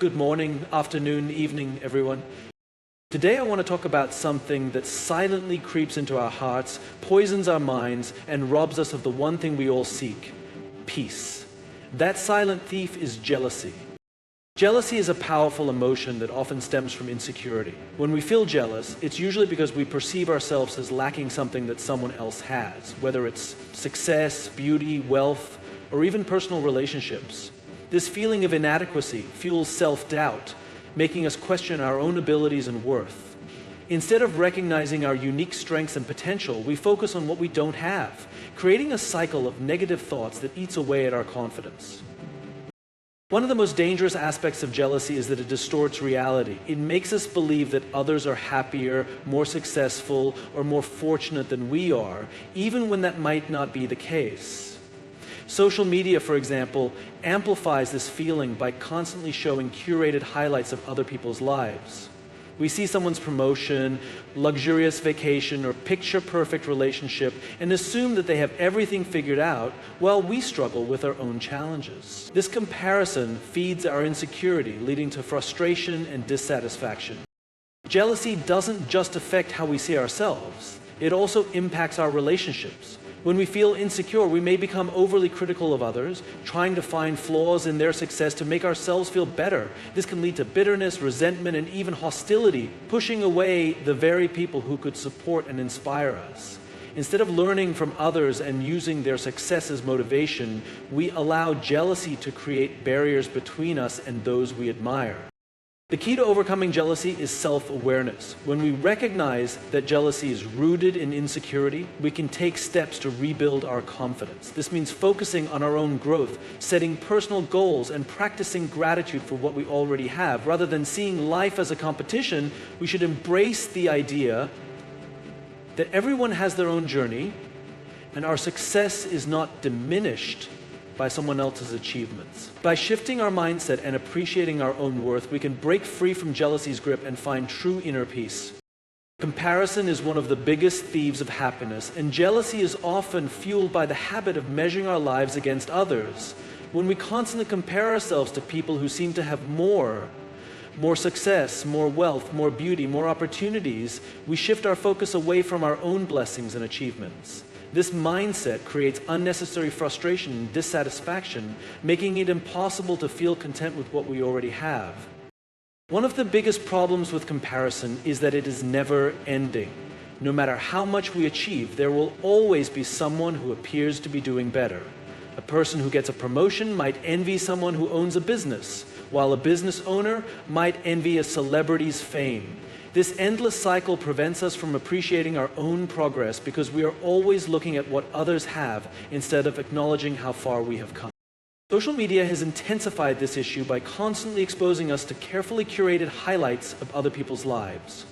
Good morning, afternoon, evening, everyone. Today I want to talk about something that silently creeps into our hearts, poisons our minds, and robs us of the one thing we all seek: peace. That silent thief is jealousy. Jealousy is a powerful emotion that often stems from insecurity. When we feel jealous, it's usually because we perceive ourselves as lacking something that someone else has, whether it's success, beauty, wealth, or even personal relationships. This feeling of inadequacy fuels self-doubt, making us question our own abilities and worth. Instead of recognizing our unique strengths and potential, we focus on what we don't have, creating a cycle of negative thoughts that eats away at our confidence. One of the most dangerous aspects of jealousy is that it distorts reality. It makes us believe that others are happier, more successful, or more fortunate than we are, even when that might not be the case. Social media, for example, amplifies this feeling by constantly showing curated highlights of other people's lives. We see someone's promotion, luxurious vacation, or picture-perfect relationship and assume that they have everything figured out while we struggle with our own challenges. This comparison feeds our insecurity, leading to frustration and dissatisfaction. Jealousy doesn't just affect how we see ourselves, it also impacts our relationships. When we feel insecure, we may become overly critical of others, trying to find flaws in their success to make ourselves feel better. This can lead to bitterness, resentment, and even hostility, pushing away the very people who could support and inspire us. Instead of learning from others and using their success as motivation, we allow jealousy to create barriers between us and those we admire. The key to overcoming jealousy is self-awareness. When we recognize that jealousy is rooted in insecurity, we can take steps to rebuild our confidence. This means focusing on our own growth, setting personal goals, and practicing gratitude for what we already have. Rather than seeing life as a competition, we should embrace the idea that everyone has their own journey, and our success is not diminished by someone else's achievements. By shifting our mindset and appreciating our own worth, we can break free from jealousy's grip and find true inner peace. Comparison is one of the biggest thieves of happiness, and jealousy is often fueled by the habit of measuring our lives against others. When we constantly compare ourselves to people who seem to have more success, more wealth, more beauty, more opportunities, we shift our focus away from our own blessings and achievements. This mindset creates unnecessary frustration and dissatisfaction, making it impossible to feel content with what we already have. One of the biggest problems with comparison is that it is never ending. No matter how much we achieve, there will always be someone who appears to be doing better. A person who gets a promotion might envy someone who owns a business, while a business owner might envy a celebrity's fame. This endless cycle prevents us from appreciating our own progress because we are always looking at what others have instead of acknowledging how far we have come. Social media has intensified this issue by constantly exposing us to carefully curated highlights of other people's lives.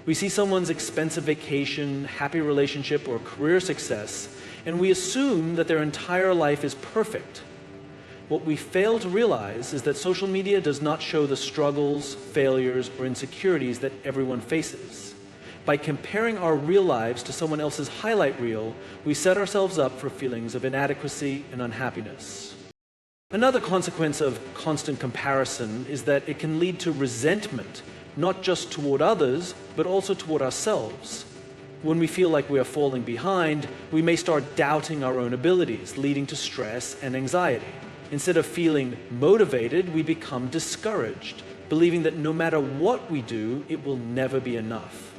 We see someone's expensive vacation, happy relationship, or career success, and we assume that their entire life is perfect. What we fail to realize is that social media does not show the struggles, failures, or insecurities that everyone faces. By comparing our real lives to someone else's highlight reel, we set ourselves up for feelings of inadequacy and unhappiness. Another consequence of constant comparison is that it can lead to resentment, not just toward others, but also toward ourselves. When we feel like we are falling behind, we may start doubting our own abilities, leading to stress and anxiety. Instead of feeling motivated, we become discouraged, believing that no matter what we do, it will never be enough.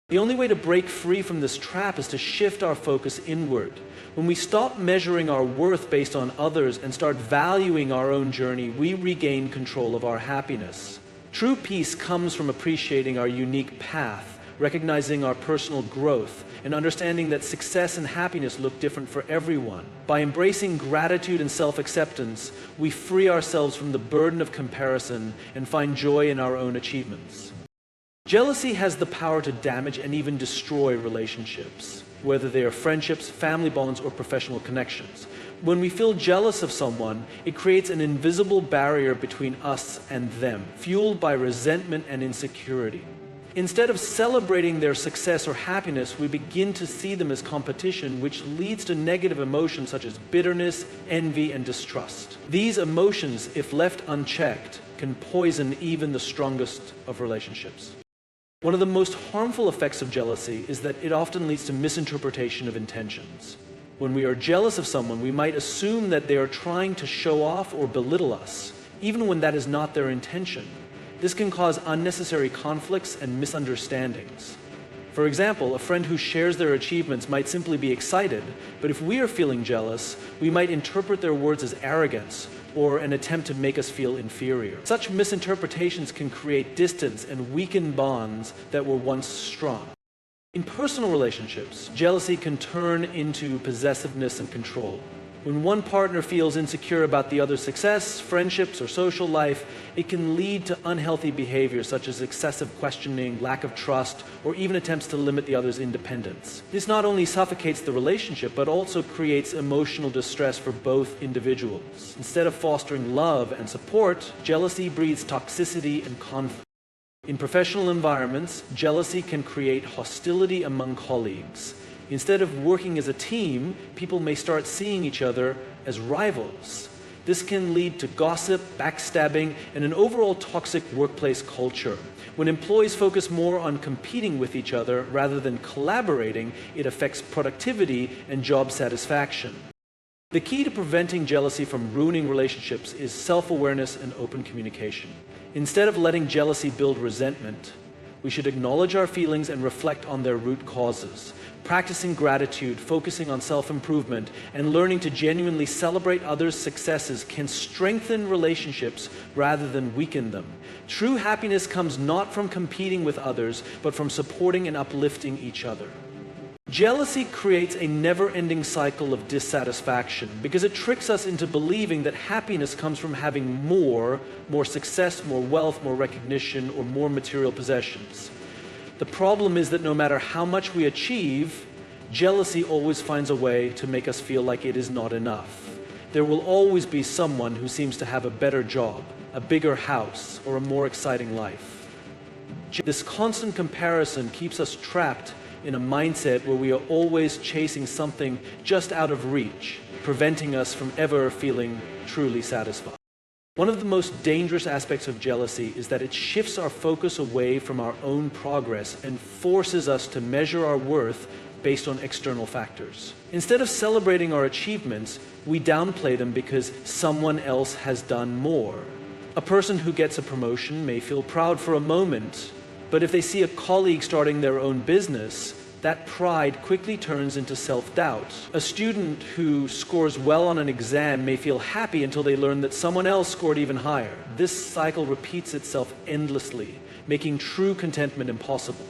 The only way to break free from this trap is to shift our focus inward. When we stop measuring our worth based on others and start valuing our own journey, we regain control of our happiness. True peace comes from appreciating our unique path, recognizing our personal growth, and understanding that success and happiness look different for everyone. By embracing gratitude and self-acceptance, we free ourselves from the burden of comparison and find joy in our own achievements. Jealousy has the power to damage and even destroy relationships, whether they are friendships, family bonds, or professional connections. When we feel jealous of someone, it creates an invisible barrier between us and them, fueled by resentment and insecurity. Instead of celebrating their success or happiness, we begin to see them as competition, which leads to negative emotions such as bitterness, envy, and distrust. These emotions, if left unchecked, can poison even the strongest of relationships. One of the most harmful effects of jealousy is that it often leads to misinterpretation of intentions. When we are jealous of someone, we might assume that they are trying to show off or belittle us, even when that is not their intention. This can cause unnecessary conflicts and misunderstandings. For example, a friend who shares their achievements might simply be excited, but if we are feeling jealous, we might interpret their words as arrogance or an attempt to make us feel inferior. Such misinterpretations can create distance and weaken bonds that were once strong. In personal relationships, jealousy can turn into possessiveness and control. When one partner feels insecure about the other's success, friendships, or social life, it can lead to unhealthy behavior such as excessive questioning, lack of trust, or even attempts to limit the other's independence. This not only suffocates the relationship, but also creates emotional distress for both individuals. Instead of fostering love and support, jealousy breeds toxicity and conflict. In professional environments, jealousy can create hostility among colleagues. Instead of working as a team, people may start seeing each other as rivals. This can lead to gossip, backstabbing, and an overall toxic workplace culture. When employees focus more on competing with each other rather than collaborating, it affects productivity and job satisfaction. The key to preventing jealousy from ruining relationships is self-awareness and open communication. Instead of letting jealousy build resentment, we should acknowledge our feelings and reflect on their root causes. Practicing gratitude, focusing on self-improvement, and learning to genuinely celebrate others' successes can strengthen relationships rather than weaken them. True happiness comes not from competing with others, but from supporting and uplifting each other. Jealousy creates a never-ending cycle of dissatisfaction because it tricks us into believing that happiness comes from having more success, more wealth, more recognition, or more material possessions. The problem is that no matter how much we achieve, jealousy always finds a way to make us feel like it is not enough. There will always be someone who seems to have a better job, a bigger house, or a more exciting life. This constant comparison keeps us trapped in a mindset where we are always chasing something just out of reach, preventing us from ever feeling truly satisfied. One of the most dangerous aspects of jealousy is that it shifts our focus away from our own progress and forces us to measure our worth based on external factors. Instead of celebrating our achievements, we downplay them because someone else has done more. A person who gets a promotion may feel proud for a moment, but if they see a colleague starting their own business, that pride quickly turns into self-doubt. A student who scores well on an exam may feel happy until they learn that someone else scored even higher. This cycle repeats itself endlessly, making true contentment impossible.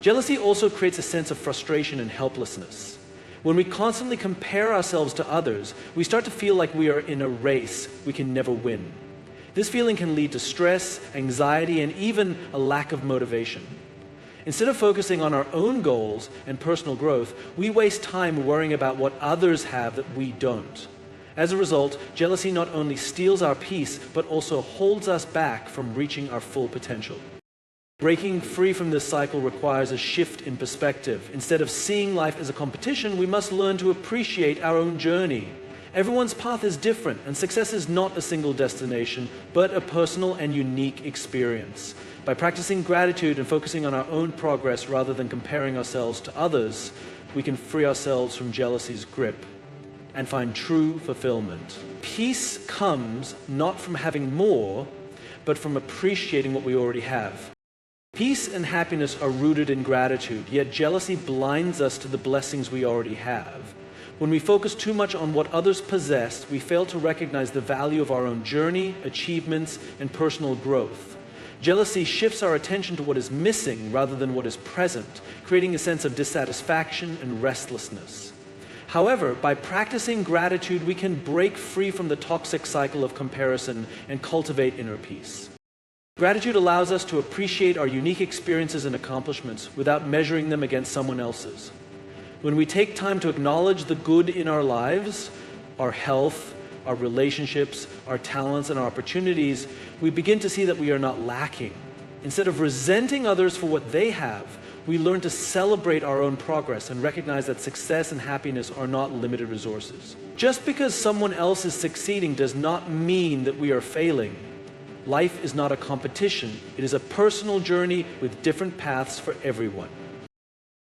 Jealousy also creates a sense of frustration and helplessness. When we constantly compare ourselves to others, we start to feel like we are in a race we can never win. This feeling can lead to stress, anxiety, and even a lack of motivation. Instead of focusing on our own goals and personal growth, we waste time worrying about what others have that we don't. As a result, jealousy not only steals our peace, but also holds us back from reaching our full potential. Breaking free from this cycle requires a shift in perspective. Instead of seeing life as a competition, we must learn to appreciate our own journey. Everyone's path is different, and success is not a single destination, but a personal and unique experience. By practicing gratitude and focusing on our own progress rather than comparing ourselves to others, we can free ourselves from jealousy's grip and find true fulfillment. Peace comes not from having more, but from appreciating what we already have. Peace and happiness are rooted in gratitude, yet jealousy blinds us to the blessings we already have. When we focus too much on what others possess, we fail to recognize the value of our own journey, achievements, and personal growth. Jealousy shifts our attention to what is missing rather than what is present, creating a sense of dissatisfaction and restlessness. However, by practicing gratitude, we can break free from the toxic cycle of comparison and cultivate inner peace. Gratitude allows us to appreciate our unique experiences and accomplishments without measuring them against someone else's. When we take time to acknowledge the good in our lives, our health, our relationships, our talents, and our opportunities, we begin to see that we are not lacking. Instead of resenting others for what they have, we learn to celebrate our own progress and recognize that success and happiness are not limited resources. Just because someone else is succeeding does not mean that we are failing. Life is not a competition. It is a personal journey with different paths for everyone.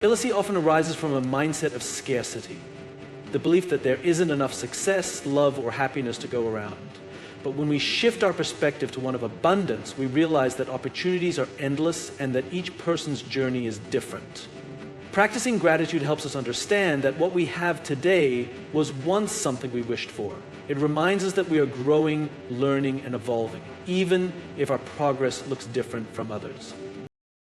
Jealousy often arises from a mindset of scarcity, the belief that there isn't enough success, love, or happiness to go around. But when we shift our perspective to one of abundance, we realize that opportunities are endless and that each person's journey is different. Practicing gratitude helps us understand that what we have today was once something we wished for. It reminds us that we are growing, learning, and evolving, even if our progress looks different from others.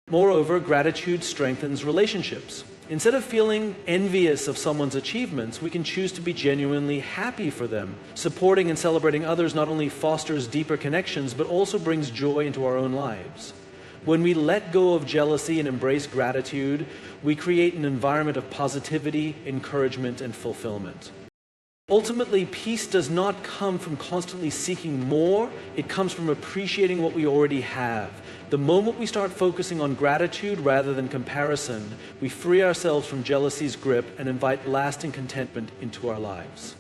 Moreover, gratitude strengthens relationships. Instead of feeling envious of someone's achievements, we can choose to be genuinely happy for them. Supporting and celebrating others not only fosters deeper connections, but also brings joy into our own lives. When we let go of jealousy and embrace gratitude, we create an environment of positivity, encouragement, and fulfillment. Ultimately, peace does not come from constantly seeking more, it comes from appreciating what we already have. The moment we start focusing on gratitude rather than comparison, we free ourselves from jealousy's grip and invite lasting contentment into our lives.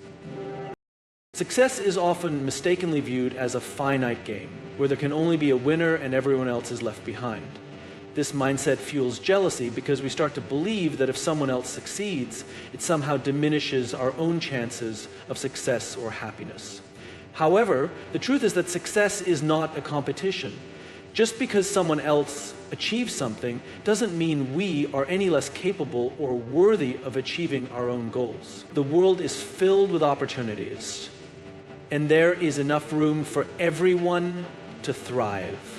Success is often mistakenly viewed as a finite game, where there can only be a winner and everyone else is left behind. This mindset fuels jealousy because we start to believe that if someone else succeeds, it somehow diminishes our own chances of success or happiness. However, the truth is that success is not a competition. Just because someone else achieves something doesn't mean we are any less capable or worthy of achieving our own goals. The world is filled with opportunities, and there is enough room for everyone to thrive.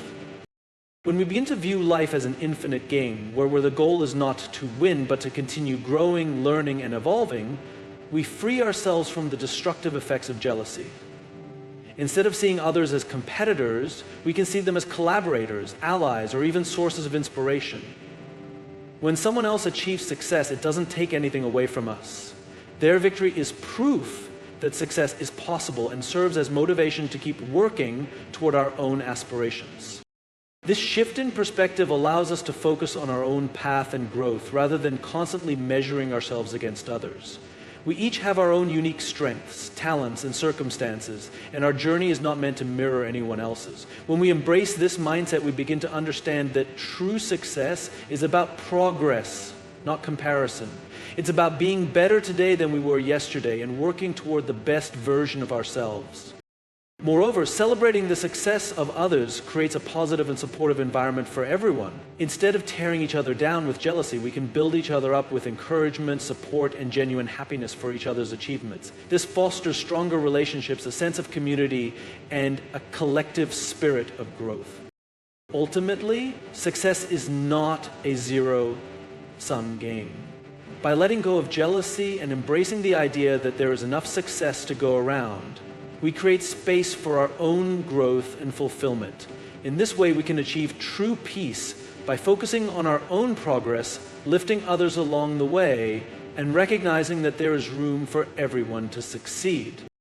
When we begin to view life as an infinite game, where the goal is not to win, but to continue growing, learning, and evolving, we free ourselves from the destructive effects of jealousy. Instead of seeing others as competitors, we can see them as collaborators, allies, or even sources of inspiration. When someone else achieves success, it doesn't take anything away from us. Their victory is proof that success is possible and serves as motivation to keep working toward our own aspirations. This shift in perspective allows us to focus on our own path and growth rather than constantly measuring ourselves against others. We each have our own unique strengths, talents, and circumstances, and our journey is not meant to mirror anyone else's. When we embrace this mindset, we begin to understand that true success is about progress, not comparison. It's about being better today than we were yesterday and working toward the best version of ourselves. Moreover, celebrating the success of others creates a positive and supportive environment for everyone. Instead of tearing each other down with jealousy, we can build each other up with encouragement, support, and genuine happiness for each other's achievements. This fosters stronger relationships, a sense of community, and a collective spirit of growth. Ultimately, success is not a zero-sum game. By letting go of jealousy and embracing the idea that there is enough success to go around, we create space for our own growth and fulfillment. In this way, we can achieve true peace by focusing on our own progress, lifting others along the way, and recognizing that there is room for everyone to succeed.